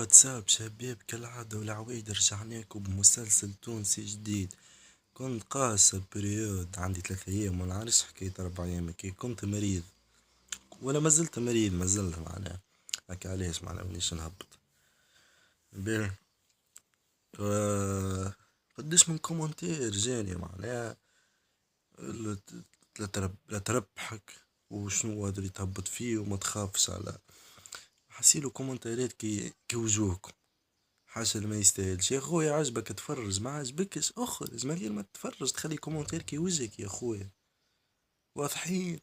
الواتساب شباب كالعادة والعوايد رجعناكم بمسلسل تونسي جديد. كنت قاسة بريود عندي 3 أيام منعرفش حكاية 4 أيام كي كنت مريض ولا ما زلت مريض ما زلت معناها هكا علاش معناها مانيش نهبط بيه. قديش من كومنتير جاني معناها لا لا تربحك وشنو هذا اللي تهبط فيه وما تخافش على حسيلو كومنتاريات كي وجوهكم حاشا ما يستاهلش. يا خويا عجبك تفرج ما عجبكش اخرج من غير ما تفرج تخلي كومنتير كي وجهك يا خويا واضحين.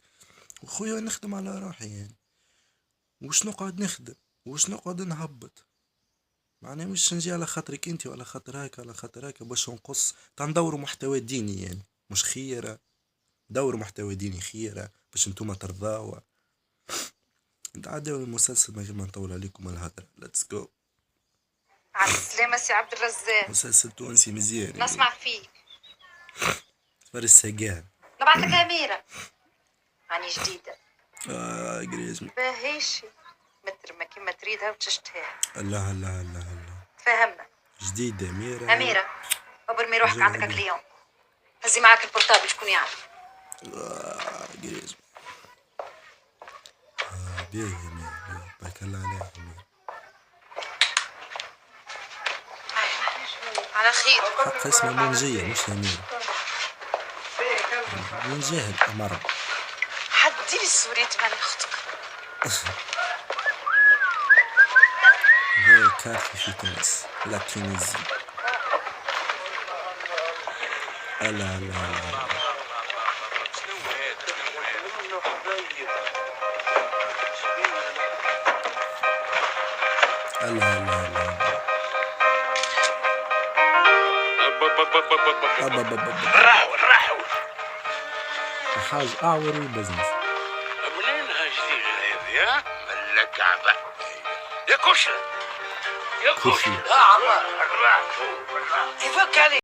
وخويا نخدم على روحي يعني وش نقعد نخدم وش نقعد نهبط معناه مش نجي على خاطرك انت ولا خاطر هكا ولا خاطر هكا باش نقص تندوروا محتوى ديني يعني مش خيرة. دوروا محتوى ديني خيرة باش انتوما ترضاوا. نتعداو المسلسل من غير ما نطول عليكم الهدرة. ليتس جو. على السلامة سي عبد الرزاق. مسلسل تونسي مزيان نسمع فيك. تفر السجان نبعث لك أميرة يعني جديدة. قريزمي باهيش مترمة كيما تريدها وتشتهيها. الله الله الله الله تفهمنا. جديدة أميرة قبل ما يروحك عندك كليون هزي معاك البورتابل شكون يعرف. قريزمي بيه يا أميرة بارك الله عليك أميرة على خير. حق اسمها منجية مش أميرة منجاهد أمر حدي لي السورية مال أختك. هي كارثة في تونس لا تونيزي. لا لا لا لا لا لا راحوا حاج أعور البزنس منين هالجديدة هذه ها؟ من الكعبة يا كشري يا كشري عمار الراحوا يفك عليك.